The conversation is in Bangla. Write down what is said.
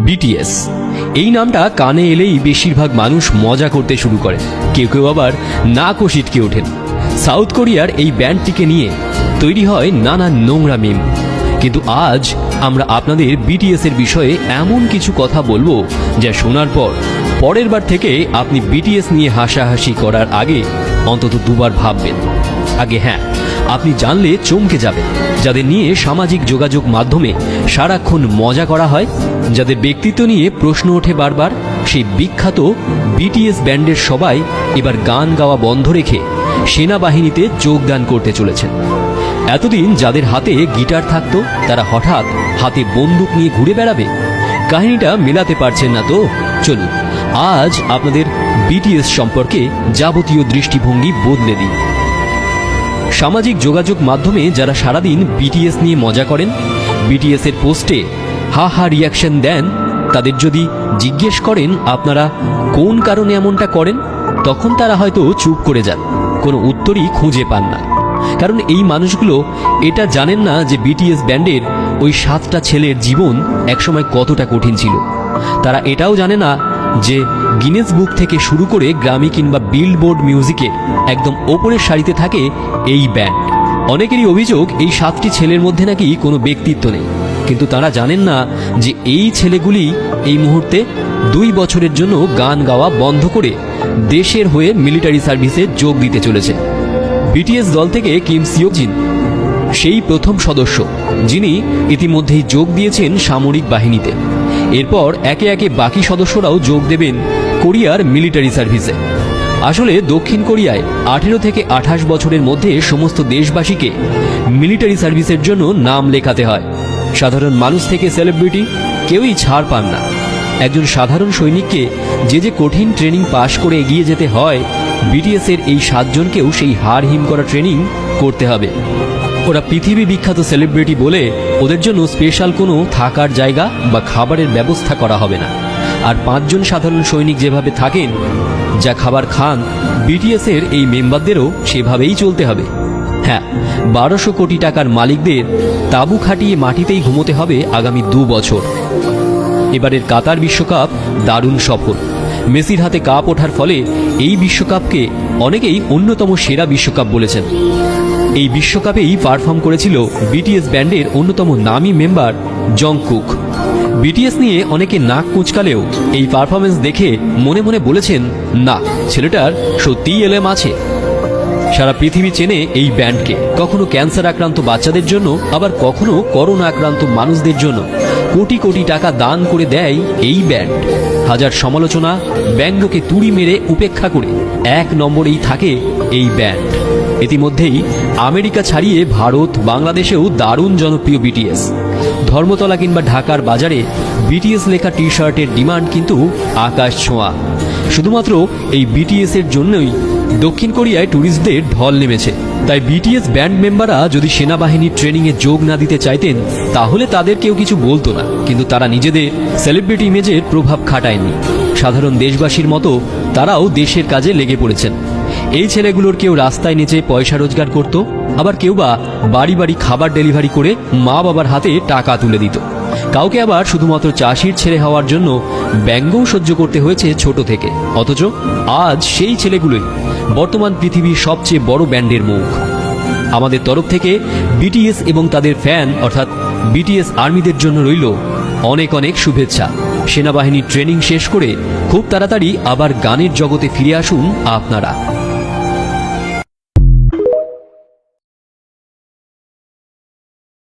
বিটিএস এই নামটা কানে এলেই বেশিরভাগ মানুষ মজা করতে শুরু করে, কেউ কেউ আবার নাকও সিটকে ওঠেন। সাউথ কোরিয়ার এই ব্যান্ডটিকে নিয়ে তৈরি হয় নানা নোংরা মিম। কিন্তু আজ আমরা আপনাদের বিটিএস এর বিষয়ে এমন কিছু কথা বলবো যা শোনার পর পরের বার থেকে আপনি বিটিএস নিয়ে হাসাহাসি করার আগে অন্তত দুবার ভাববেন। আগে হ্যাঁ, আপনি জানলে চমকে যাবেন, যাদের নিয়ে সামাজিক যোগাযোগ মাধ্যমে সারাক্ষণ মজা করা হয়, যাদের ব্যক্তিত্ব নিয়ে প্রশ্ন ওঠে বারবার, সেই বিখ্যাত বিটিএস ব্যান্ডের সবাই এবার গান গাওয়া বন্ধ রেখে সেনাবাহিনীতে যোগদান করতে চলেছেন। এতদিন যাদের হাতে গিটার থাকতো তারা হঠাৎ হাতে বন্দুক নিয়ে ঘুরে বেড়াবে। কাহিনীটা মেলাতে পারছেন না তো? চলুন আজ আপনাদের বিটিএস সম্পর্কে যাবতীয় দৃষ্টিভঙ্গি বদলে দিই। সামাজিক যোগাযোগ মাধ্যমে যারা সারাদিন বিটিএস নিয়ে মজা করেন, বিটিএস এর পোস্টে হা হা রিয়াকশন দেন, তাদের যদি জিজ্ঞেস করেন আপনারা কোন কারণে এমনটা করেন, তখন তারা হয়তো চুপ করে যান, কোনো উত্তরই খুঁজে পান না। কারণ এই মানুষগুলো এটা জানেন না যে বিটিএস ব্যান্ডের ওই 7টা ছেলের জীবন একসময় কতটা কঠিন ছিল। তারা এটাও জানে না যে গিনেস বুক থেকে শুরু করে গ্রামি কিংবা বিলবোর্ড মিউজিকের একদম ওপরের সারিতে থাকে এই ব্যান্ড। অনেকেরই অভিযোগ এই 7টি ছেলের মধ্যে নাকি কোনো ব্যক্তিত্ব নেই, কিন্তু তারা জানেন না যে এই ছেলেগুলি এই মুহূর্তে 2 বছরের জন্য গান গাওয়া বন্ধ করে দেশের হয়ে মিলিটারি সার্ভিসে যোগ দিতে চলেছে। বিটিএস দল থেকে কিম সিওকজিন সেই প্রথম সদস্য যিনি ইতিমধ্যেই যোগ দিয়েছেন সামরিক বাহিনীতে। এরপর একে একে বাকি সদস্যরাও যোগ দেবেন কোরিয়ার মিলিটারি সার্ভিসে। আসলে দক্ষিণ কোরিয়ায় 18 থেকে 28 বছরের মধ্যে সমস্ত দেশবাসীকে মিলিটারি সার্ভিসের জন্য নাম লেখাতে হয়। সাধারণ মানুষ থেকে সেলিব্রিটি কেউই ছাড় পান না। একজন সাধারণ সৈনিককে যে কঠিন ট্রেনিং পাশ করে এগিয়ে যেতে হয়, বিটিএস এর এই 7 জনকেও সেই হাড় হিম করা ট্রেনিং করতে হবে। ওরা পৃথিবী বিখ্যাত সেলিব্রিটি বলে ওদের জন্য স্পেশাল কোনো থাকার জায়গা বা খাবারের ব্যবস্থা করা হবে না। আর 5 জন সাধারণ সৈনিক যেভাবে থাকেন, যা খাবার খান, বিটিএস এর এই মেম্বারদেরও সেভাবেই চলতে হবে। হ্যাঁ, 1200 কোটি টাকার মালিকদের তাঁবু খাটিয়ে মাটিতেই ঘুমোতে হবে আগামী 2 বছর। এবারের কাতার বিশ্বকাপ দারুণ সফল। মেসির হাতে কাপ ওঠার ফলে এই বিশ্বকাপকে অনেকেই অন্যতম সেরা বিশ্বকাপ বলেছেন। এই বিশ্বকাপেই পারফর্ম করেছিল বিটিএস ব্যান্ডের অন্যতম নামী মেম্বার জংকুক। বিটিএস নিয়ে অনেকে নাক কুঁচকালেও এই পারফরমেন্স দেখে মনে মনে বলেছেন, না, ছেলেটার সত্যিই এলেম আছে। সারা পৃথিবী চেনে এই ব্যান্ডকে, কখনো ক্যান্সার আক্রান্ত বাচ্চাদের জন্য, আবার কখনো করোনা আক্রান্ত মানুষদের জন্য কোটি কোটি টাকা দান করে দেয় এই ব্যান্ড। হাজার সমালোচনা, ব্যঙ্গকে তুড়ি মেরে উপেক্ষা করে 1 নম্বরেই থাকে এই ব্যান্ড। ইতিমধ্যেই আমেরিকা ছাড়িয়ে ভারত, বাংলাদেশেও দারুণ জনপ্রিয় বিটিএস। ধর্মতলা কিংবা ঢাকার বাজারে বিটিএস লেখা টি শার্টের ডিমান্ড কিন্তু আকাশ ছোঁয়া। শুধুমাত্র এই বিটিএস এর জন্যই দক্ষিণ কোরিয়ায় ট্যুরিস্টদের ঢল নেমেছে। তাই বিটিএস ব্যান্ড মেম্বাররা যদি সেনাবাহিনীর ট্রেনিংয়ে যোগ না দিতে চাইতেন, তাহলে তাদের কেউ কিছু বলতো না। কিন্তু তারা নিজেদের সেলিব্রিটি ইমেজের প্রভাব খাটায়নি। সাধারণ দেশবাসীর মতো তারাও দেশের কাজে লেগে পড়েছেন। এই ছেলেগুলোর কেউ রাস্তায় নেচে পয়সা রোজগার করত, আবার কেউ বা বাড়ি বাড়ি খাবার ডেলিভারি করে মা বাবার হাতে টাকা তুলে দিত। কাউকে আবার শুধুমাত্র চাষির ছেলে হওয়ার জন্য ব্যঙ্গও সহ্য করতে হয়েছে ছোট থেকে। অথচ আজ সেই ছেলেগুলোই বর্তমান পৃথিবীর সবচেয়ে বড় ব্যান্ডের মুখ। আমাদের তরফ থেকে বিটিএস এবং তাদের ফ্যান অর্থাৎ বিটিএস আর্মিদের জন্য রইল অনেক অনেক শুভেচ্ছা। সেনাবাহিনীর ট্রেনিং শেষ করে খুব তাড়াতাড়ি আবার গানের জগতে ফিরে আসুন আপনারা।